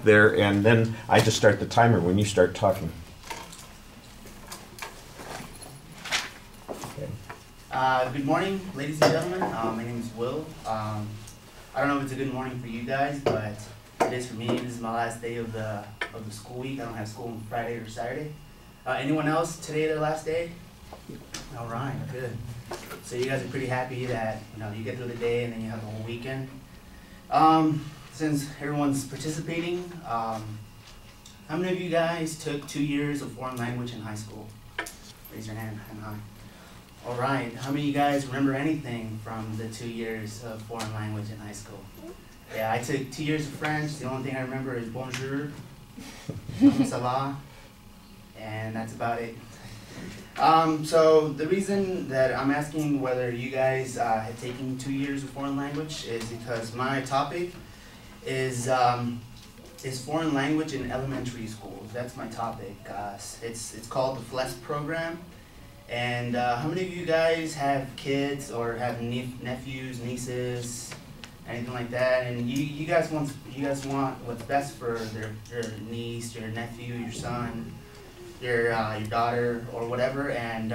there, and then I just start the timer when you start talking. Good morning, ladies and gentlemen. My name is Will. I don't know if it's a good morning for you guys, but it is for me. This is my last day of the school week. I don't have school on Friday or Saturday. Anyone else today their last day? All right, good. So you guys are pretty happy that you get through the day and then you have the whole weekend. Since everyone's participating, how many of you guys took 2 years of foreign language in high school? Raise your hand high. All right, how many of you guys remember anything from the 2 years of foreign language in high school? Yeah, I took 2 years of French. The only thing I remember is bonjour, comment ça va, and that's about it. So the reason that I'm asking whether you guys had taken 2 years of foreign language is because my topic is foreign language in elementary schools. That's my topic. It's called the FLES program. And how many of you guys have kids or have nephews, nieces, anything like that? And you guys want what's best for your niece, your nephew, your son, your daughter, or whatever. And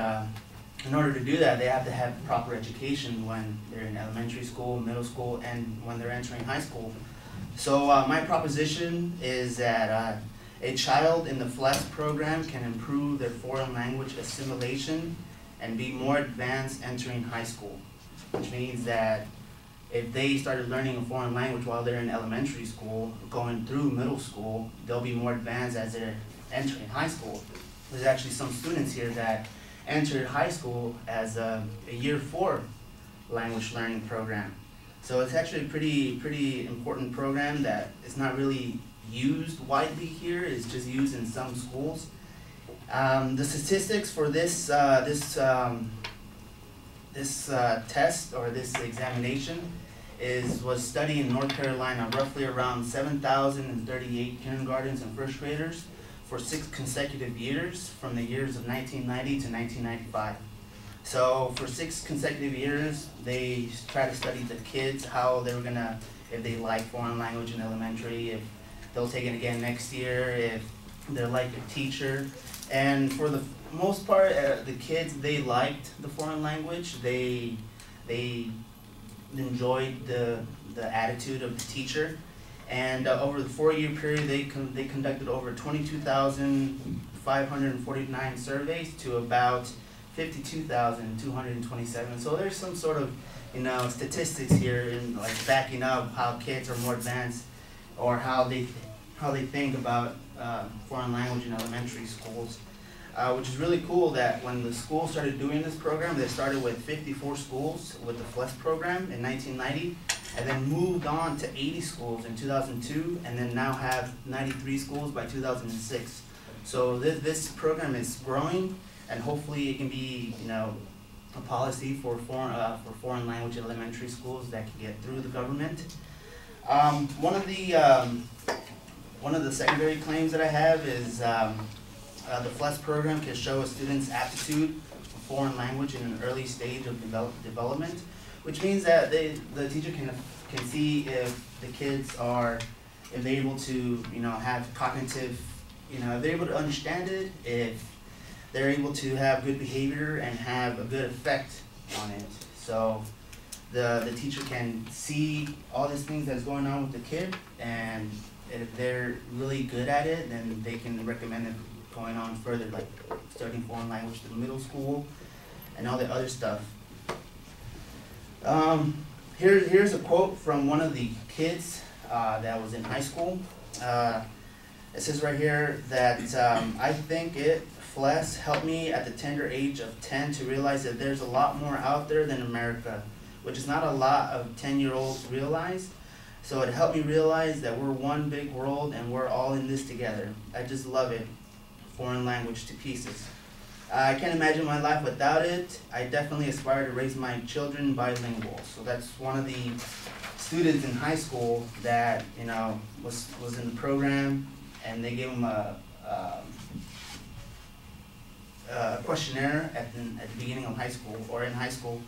in order to do that, they have to have proper education when they're in elementary school, middle school, and when they're entering high school. So my proposition is that a child in the FLES program can improve their foreign language assimilation and be more advanced entering high school, which means that if they started learning a foreign language while they're in elementary school, going through middle school, they'll be more advanced as they're entering high school. There's actually some students here that entered high school as a year 4 language learning program. So it's actually a pretty important program that is not really used widely here. It's just used in some schools. The statistics for this test or this examination was studied in North Carolina, roughly around 7,038 kindergartens and first graders for 6 consecutive years from the years of 1990 to 1995. So for 6 consecutive years, they tried to study the kids, how they were gonna, if they like foreign language in elementary, if they'll take it again next year, if they're like a teacher. And for the most part, the kids, they liked the foreign language. They enjoyed the attitude of the teacher. And over the 4-year period, they conducted over 22,549 surveys to about 52,227. So there's some sort of statistics here in like backing up how kids are more advanced or how they think about foreign language in elementary schools, which is really cool that when the school started doing this program, they started with 54 schools with the FLES program in 1990, and then moved on to 80 schools in 2002, and then now have 93 schools by 2006. So this program is growing, and hopefully it can be a policy for foreign language in elementary schools that can get through the government. One of the secondary claims that I have is the FLES program can show a student's aptitude for foreign language in an early stage of development, which means that the teacher can see if the kids if they're able to have cognitive, if they're able to understand it, if they're able to have good behavior and have a good effect on it. So the teacher can see all these things that's going on with the kid, and if they're really good at it, then they can recommend it going on further, like studying foreign language to middle school and all the other stuff. Here's a quote from one of the kids that was in high school. It says right here that I think FLES helped me at the tender age of 10 to realize that there's a lot more out there than America, which is not a lot of 10-year-olds realize. So it helped me realize that we're one big world and we're all in this together. I just love it. Foreign language to pieces. I can't imagine my life without it. I definitely aspire to raise my children bilingual. So that's one of the students in high school that was in the program, and they gave him a questionnaire at the beginning of high school or in high school.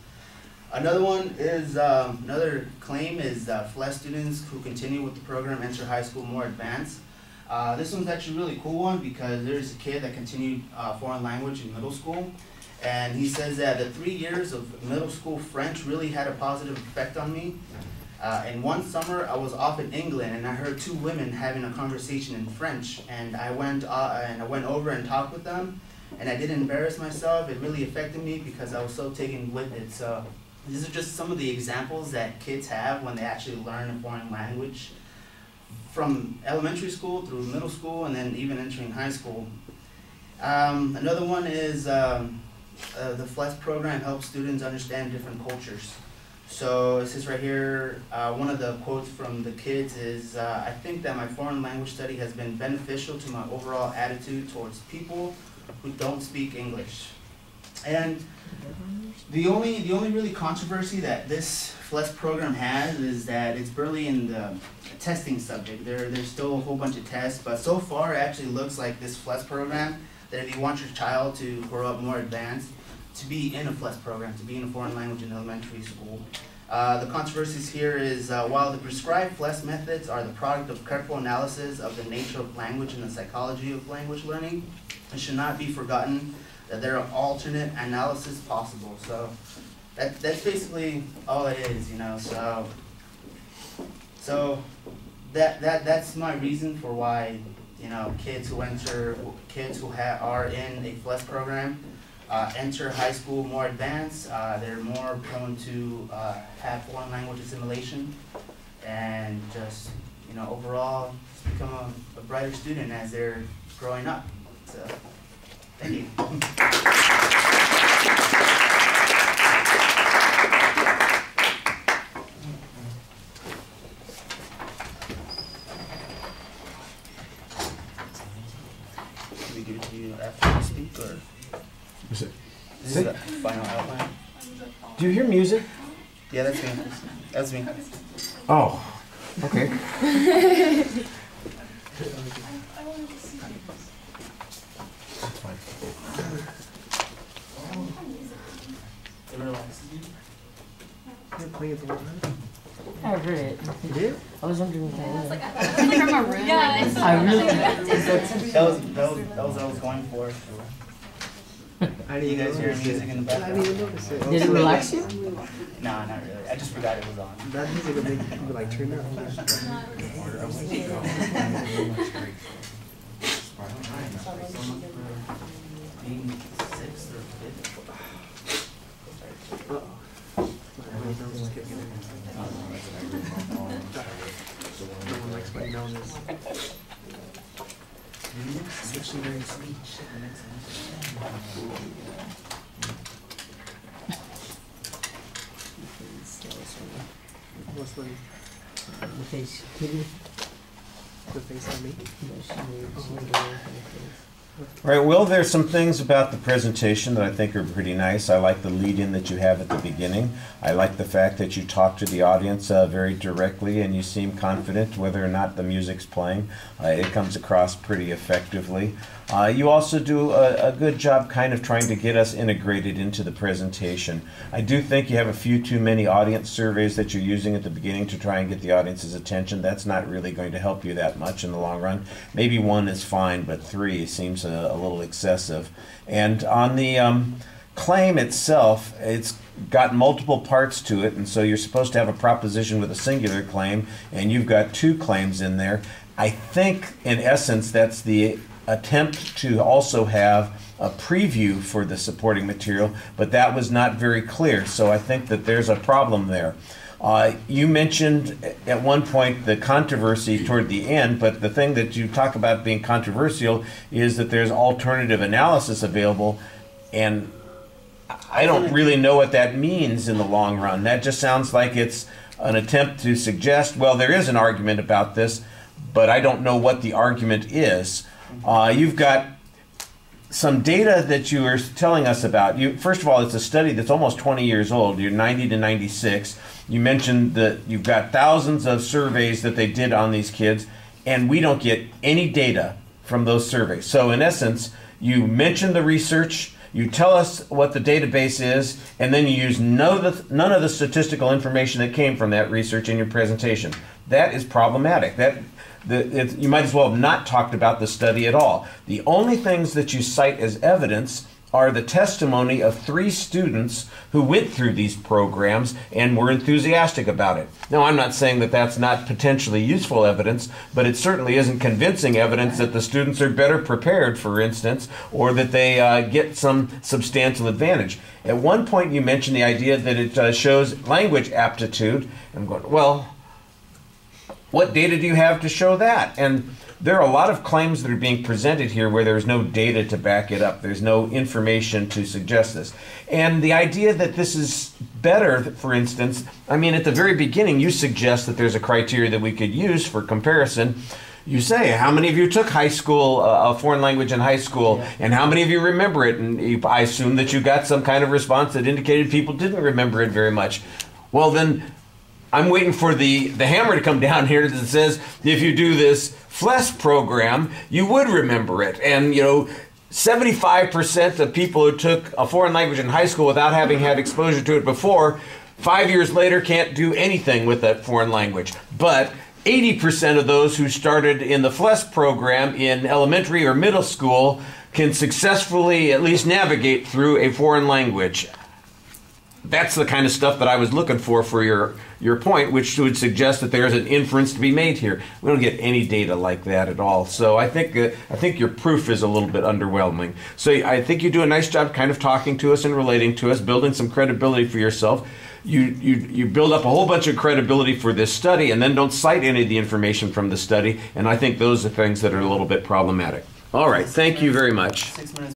Another one is another claim is FLES students who continue with the program enter high school more advanced. This one's actually a really cool one because there's a kid that continued foreign language in middle school. And he says that the 3 years of middle school French really had a positive effect on me. And one summer I was off in England and I heard two women having a conversation in French. And I went over and talked with them. And I didn't embarrass myself. It really affected me because I was so taken with it. So these are just some of the examples that kids have when they actually learn a foreign language, from elementary school through middle school and then even entering high school. Another one is the FLES program helps students understand different cultures. So it says right here, one of the quotes from the kids is, I think that my foreign language study has been beneficial to my overall attitude towards people who don't speak English. And the only really controversy that this FLES program has is that it's barely in the testing subject. There's still a whole bunch of tests, but so far it actually looks like this FLES program, that if you want your child to grow up more advanced, to be in a FLES program, to be in a foreign language in elementary school. The controversies here is while the prescribed FLES methods are the product of careful analysis of the nature of language and the psychology of language learning, it should not be forgotten that there are alternate analysis possible. So that's basically all it is, you know. So that's my reason for why, you know, kids who are in a FLES program enter high school more advanced. They're more prone to have foreign language assimilation and just, you know, overall just become a brighter student as they're growing up. So, thank you. Can we give it to you after you speak, or? Is it? This is the final outline. Do you hear music? Yeah, that's me. That's me. Oh, okay. That's fine. It relaxes you. You're playing the one. I heard it. You did? I was wondering what that was. Like from a room. Yeah, I really. That was what I was going for. I Do you guys hear music in the I background? didn't even notice it. Did it relax you? No, not really. I just forgot it was on. That music will make people like turn up. Being sixth or fifth. No one likes my noses. Switching your speech. What's the face. Kitty. face on me? All right, Will, there's some things about the presentation that I think are pretty nice. I like the lead-in that you have at the beginning. I like the fact that you talk to the audience very directly and you seem confident whether or not the music's playing. It comes across pretty effectively. You also do a good job kind of trying to get us integrated into the presentation. I do think you have a few too many audience surveys that you're using at the beginning to try and get the audience's attention. That's not really going to help you that much in the long run. Maybe one is fine, but three seems a little excessive. And on the claim itself, it's got multiple parts to it, and so you're supposed to have a proposition with a singular claim, and you've got two claims in there. I think, in essence, that's the attempt to also have a preview for the supporting material, but that was not very clear, so I think that there's a problem there. You mentioned at one point the controversy toward the end, but the thing that you talk about being controversial is that there's alternative analysis available, and I don't really know what that means in the long run. That just sounds like it's an attempt to suggest, well, there is an argument about this, but I don't know what the argument is. You've got some data that you were telling us about. First of all, it's a study that's almost 20 years old. You're 90 to 96. You mentioned that you've got thousands of surveys that they did on these kids, and we don't get any data from those surveys. So in essence, you mention the research, you tell us what the database is, and then you use none of the statistical information that came from that research in your presentation. That is problematic. You might as well have not talked about the study at all. The only things that you cite as evidence are the testimony of 3 students who went through these programs and were enthusiastic about it. Now, I'm not saying that that's not potentially useful evidence, but it certainly isn't convincing evidence that the students are better prepared, for instance, or that they get some substantial advantage. At one point, you mentioned the idea that it shows language aptitude. I'm going, well, what data do you have to show that? And there are a lot of claims that are being presented here where there's no data to back it up. There's no information to suggest this. And the idea that this is better, for instance, I mean, at the very beginning, you suggest that there's a criteria that we could use for comparison. You say, how many of you took high school, a foreign language in high school, and how many of you remember it? And I assume that you got some kind of response that indicated people didn't remember it very much. Well, then I'm waiting for the hammer to come down here that says if you do this FLES program, you would remember it. And, 75% of people who took a foreign language in high school without having had exposure to it before, 5 years later can't do anything with that foreign language. But 80% of those who started in the FLES program in elementary or middle school can successfully at least navigate through a foreign language. That's the kind of stuff that I was looking for your point, which would suggest that there's an inference to be made here. We don't get any data like that at all. So I think your proof is a little bit underwhelming. So I think you do a nice job kind of talking to us and relating to us, building some credibility for yourself. You build up a whole bunch of credibility for this study and then don't cite any of the information from the study. And I think those are things that are a little bit problematic. All right. Thank you very much. 6 minutes.